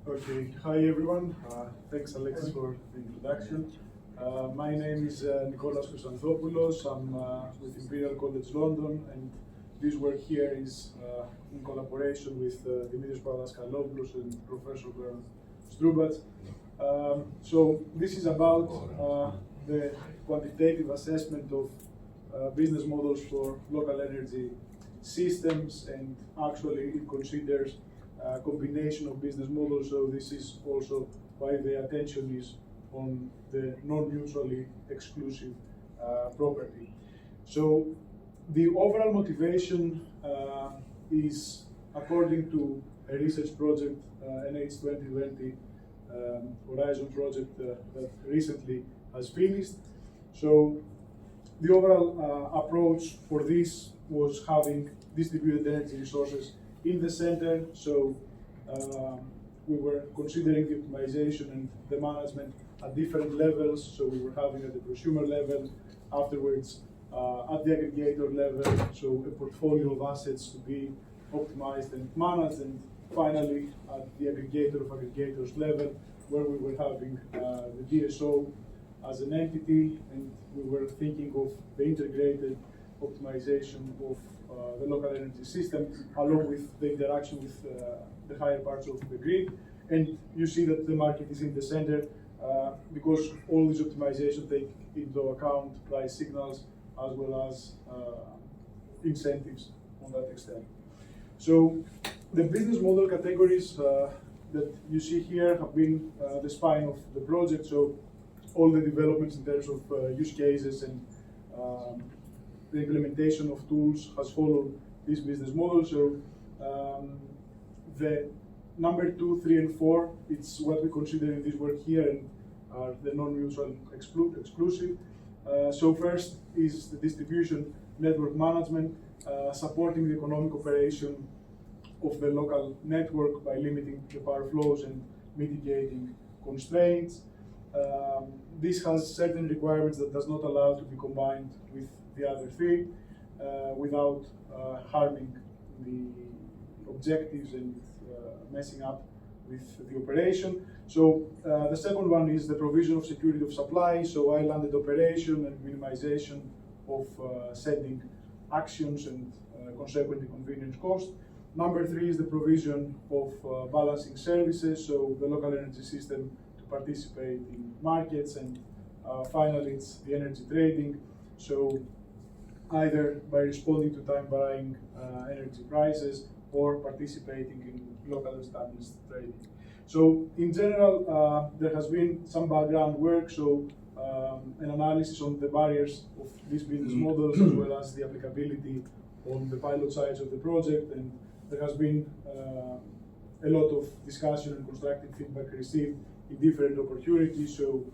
Okay, hi everyone. Thanks Alexis for the introduction. My name is Nikolaos Chrysanthopoulos. I'm with Imperial College London, and this work here is in collaboration with Dimitrios Papadaskalopoulos and Professor Goran Strbac. So this is about the quantitative assessment of business models for local energy systems, and actually it considers a combination of business models. So this is also why the attention is on the non-mutually exclusive property. So the overall motivation is, according to a research project, NH 2020 Horizon project that recently has finished. So the overall approach for this was having distributed energy resources in the center. So we were considering the optimization and the management at different levels. So we were having at the consumer level, afterwards at the aggregator level, so a portfolio of assets to be optimized and managed, and finally at the aggregator of aggregators level, where we were having the DSO as an entity, and we were thinking of the integrated optimization of the local energy system, along with the interaction with the higher parts of the grid. And you see that the market is in the center because all these optimizations take into account price signals as well as incentives on that extent. So the business model categories that you see here have been the spine of the project. So all the developments in terms of use cases and the implementation of tools has followed this business model. So the number 2, 3, and 4, it's what we consider in this work here, and are the non-mutual exclusive. So first is the distribution network management, supporting the economic operation of the local network by limiting the power flows and mitigating constraints. This has certain requirements that does not allow to be combined with the other three without harming the objectives and messing up with the operation. So the second one is the provision of security of supply, so islanded operation and minimization of setting actions and consequent inconvenience cost. Number 3 is the provision of balancing services, so the local energy system to participate in markets, and finally it's the energy trading, so either by responding to time varying energy prices or participating in local established trading. So in general, there has been some background work, so an analysis on the barriers of these business models as well as the applicability on the pilot sites of the project, and there has been a lot of discussion and constructive feedback received in different opportunities. So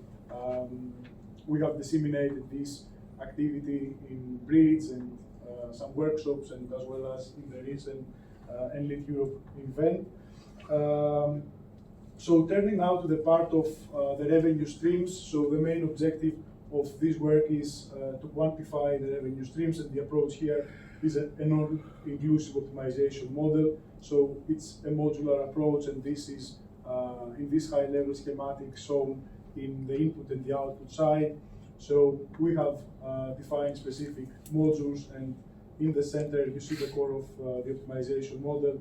we have disseminated this activity in breeds and some workshops, and as well as in the recent Enlit Europe event. So turning now to the part of the revenue streams. So the main objective of this work is to quantify the revenue streams, and the approach here is a non-inclusive optimization model. So it's a modular approach, and this is in this high-level schematic shown in the input and the output side. So we have defined specific modules, and in the center you see the core of the optimization model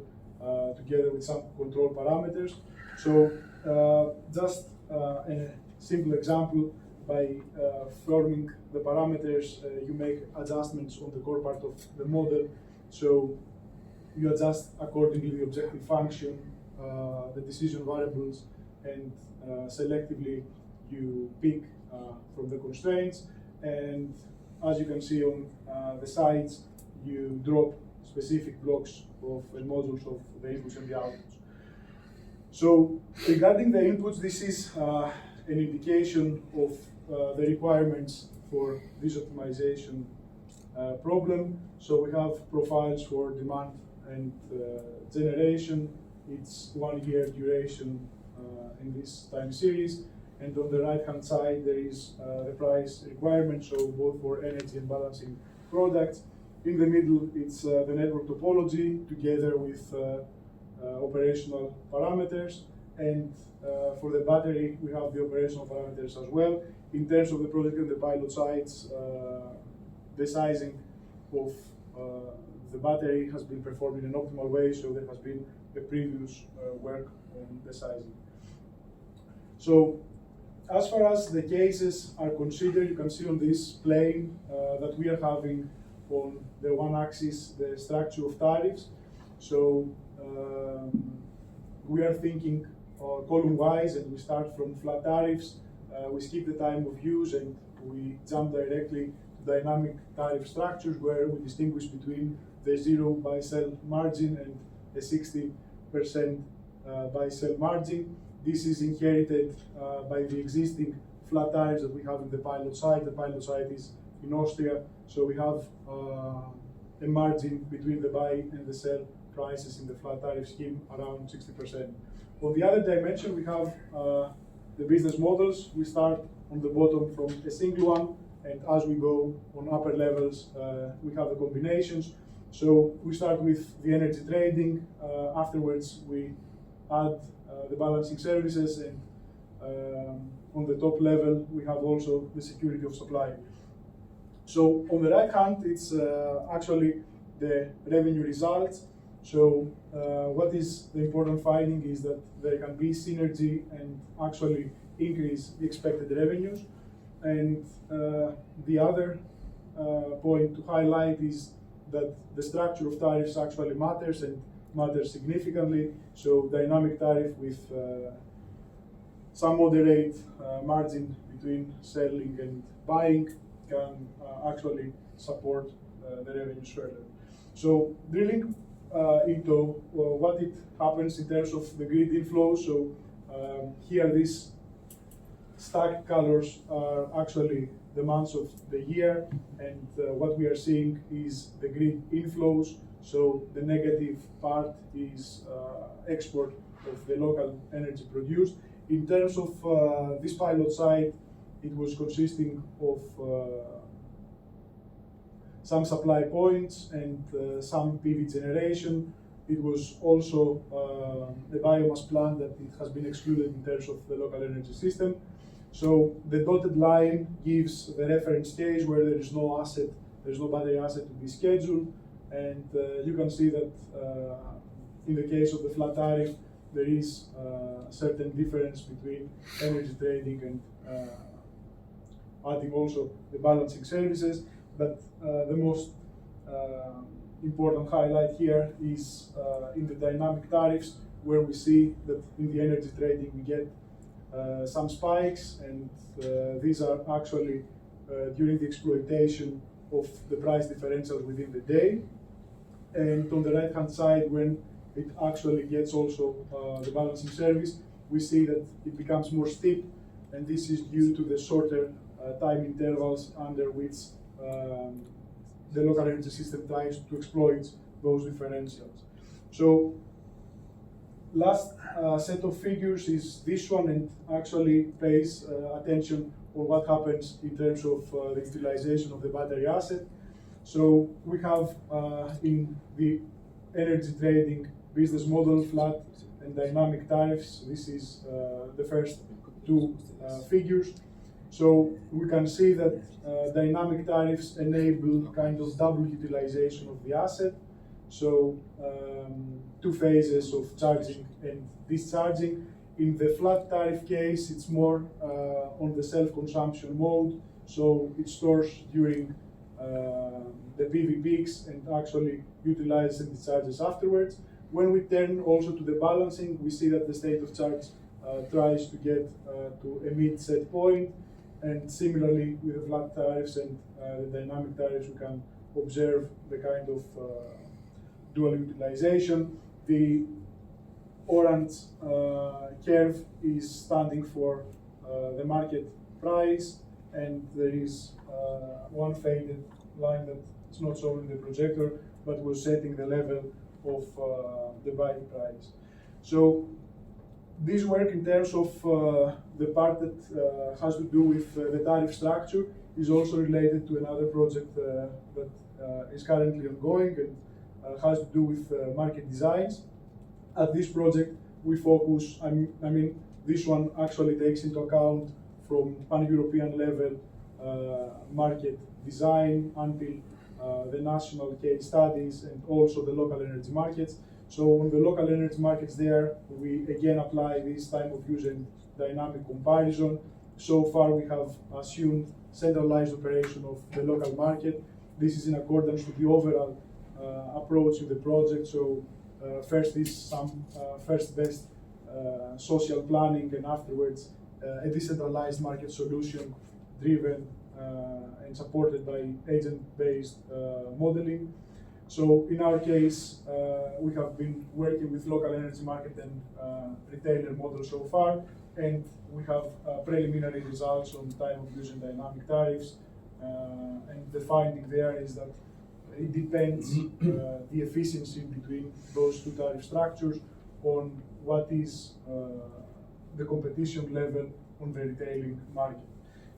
together with some control parameters. So just a simple example, by forming the parameters, you make adjustments on the core part of the model. So you adjust accordingly the objective function, the decision variables, and selectively you pick from the constraints. And as you can see on the sides, you drop specific blocks of modules of the inputs and the outputs. So regarding the inputs, this is an indication of the requirements for this optimization problem. So we have profiles for demand and generation. It's 1 year duration in this time series. And on the right-hand side, there is the price requirement, so both for energy and balancing products. In the middle, it's the network topology together with operational parameters. and for the battery, we have the operational parameters as well. In terms of the project and the pilot sites, the sizing of the battery has been performed in an optimal way, so there has been a previous work on the sizing. So, as far as the cases are considered, you can see on this plane that we are having on the one axis the structure of tariffs. So we are thinking column-wise, and we start from flat tariffs. We skip the time of use and we jump directly to dynamic tariff structures, where we distinguish between the 0 buy-sell margin and a 60% buy-sell margin. This is inherited by the existing flat tariffs that we have in the pilot site. The pilot site is in Austria, so we have a margin between the buy and the sell prices in the flat tariff scheme around 60%. On the other dimension, we have the business models. We start on the bottom from a single one, and as we go on upper levels, we have the combinations. So we start with the energy trading. Afterwards, we add the balancing services, and on the top level, we have also the security of supply. So on the right hand, it's actually the revenue results. So what is the important finding is that there can be synergy and actually increase the expected revenues. And the other point to highlight is that the structure of tariffs actually matters, and matters significantly. So dynamic tariff with some moderate margin between selling and buying can actually support the revenues further. So drilling into what it happens in terms of the grid inflow. So here these stacked colors are actually the months of the year, and what we are seeing is the grid inflows. So the negative part is export of the local energy produced. In terms of this pilot site, it was consisting of some supply points and some PV generation. It was also a biomass plant that it has been excluded in terms of the local energy system. So the dotted line gives the reference case where there is no asset, there is no battery asset to be scheduled, and you can see that in the case of the flat tariff, there is a certain difference between energy trading and adding also the balancing services. But the most important highlight here is in the dynamic tariffs, where we see that in the energy trading we get some spikes, and these are actually during the exploitation of the price differentials within the day. And on the right hand side, when it actually gets also the balancing service, we see that it becomes more steep, and this is due to the shorter time intervals under which the local energy system tries to exploit those differentials. So last set of figures is this one, and actually pays attention on what happens in terms of the utilization of the battery asset. So we have in the energy trading business model, flat and dynamic tariffs. This is the first two figures. So we can see that dynamic tariffs enable kind of double utilization of the asset. So two phases of charging and discharging. In the flat tariff case, it's more on the self-consumption mode. So it stores during the PV peaks and actually utilizes and discharges afterwards. When we turn also to the balancing, we see that the state of charge tries to get to a mid-set point. And similarly, with the flat tariffs and the dynamic tariffs, we can observe the kind of dual utilization. The orange curve is standing for the market price, and there is one faded line that is not shown in the projector, but was setting the level of the buying price. So this work in terms of the part that has to do with the tariff structure is also related to another project that is currently ongoing and has to do with market designs. At this project, we focus, I mean, this one actually takes into account from pan-European level market design until the national case studies and also the local energy markets. So on the local energy markets there, we again apply this time of use and dynamic comparison. So far we have assumed centralized operation of the local market. This is in accordance with the overall approach in the project. So first is some first best social planning, and afterwards a decentralized market solution driven and supported by agent-based modeling. So in our case, we have been working with local energy market and retailer model so far, and we have preliminary results on time of use and dynamic tariffs. And the finding there is that it depends the efficiency between those two tariff structures on what is the competition level on the retailing market.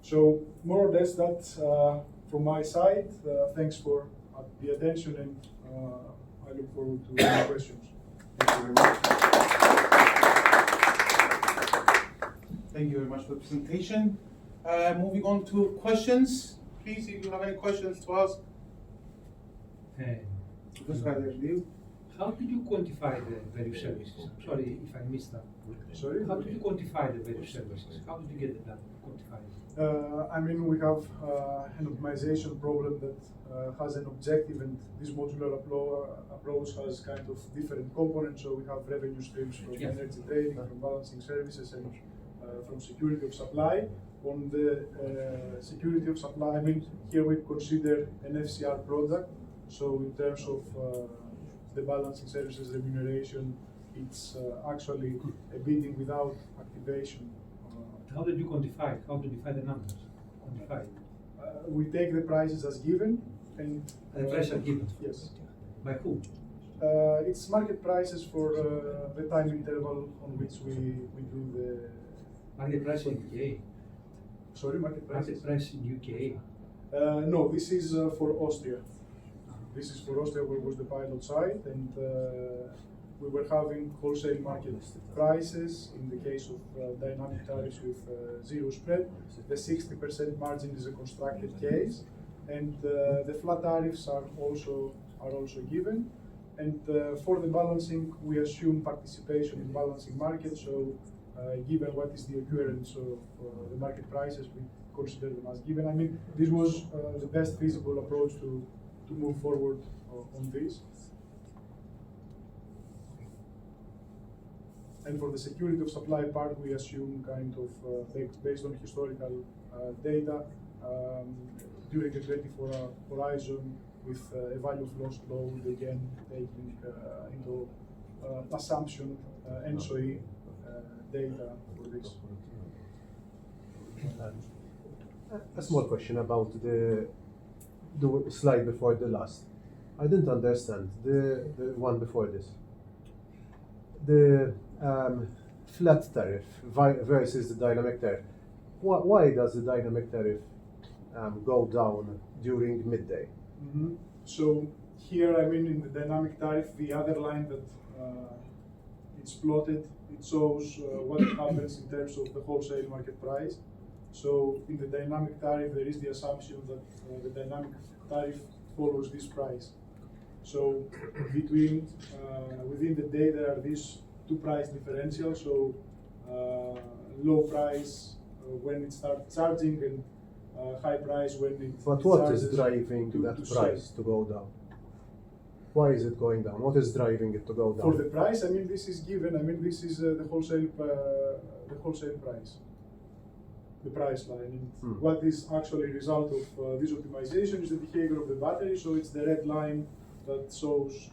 So more or less that's from my side. Thanks for the attention, and I look forward to your questions. Thank you very much. Thank you very much for the presentation. Moving on to questions. Please, if you have any questions to ask. How did you quantify the various services? I'm sorry if I missed that. Sorry? How did you quantify the various services? How did you get it done, quantified? I mean, we have an optimization problem that has an objective, and this modular approach has kind of different components. So we have revenue streams from energy trading, from balancing services, and from security of supply. On the security of supply, I mean, here we consider an FCR product. So in terms of the balancing services remuneration, it's actually a bidding without activation. How did you quantify it? How did you find the numbers? Quantify it? We take the prices as given, and The prices are given? Yes. By who? It's market prices for the time interval on which we do the Market price in UK? Sorry, market prices? Market price in UK? No, this is for Austria. This is for Austria, where was the pilot site, and we were having wholesale market prices in the case of dynamic tariffs with zero spread. The 60% margin is a constructed case, and the flat tariffs are also given. And for the balancing, we assume participation in balancing market. So, given what is the occurrence of the market prices, we consider them as given. I mean, this was the best feasible approach to move forward on this. And for the security of supply part, we assume kind of based on historical data during a 24-hour horizon with a value of lost load, again taking into assumption NSOE data for this. A small question about the slide before the last. I didn't understand the one before this. The flat tariff versus the dynamic tariff. Why does the dynamic tariff go down during midday? Mm-hmm. So here, I mean, in the dynamic tariff, the other line that it's plotted, it shows what happens in terms of the wholesale market price. So in the dynamic tariff, there is the assumption that the dynamic tariff follows this price. So between within the day, there are these two price differentials. So low price when it starts charging, and high price when it. But what is driving that price to go down? Why is it going down? What is driving it to go down? For the price, I mean, this is given. I mean, this is the wholesale price, the price line. And what is actually a result of this optimization is the behavior of the battery. So it's the red line that shows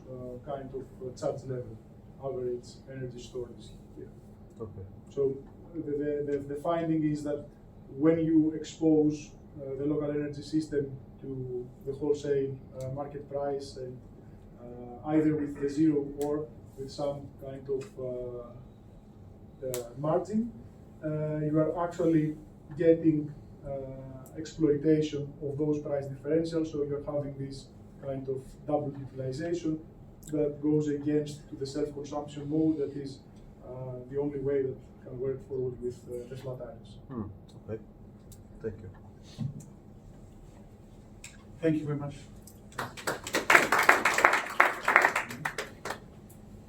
kind of charge level, average energy storage here. Okay. So the finding is that when you expose the local energy system to the wholesale market price, and either with the zero or with some kind of margin, you are actually getting exploitation of those price differentials. So you're having this kind of double utilization that goes against to the self-consumption mode that is the only way that can work forward with the flat tariffs. Okay. Thank you. Thank you very much.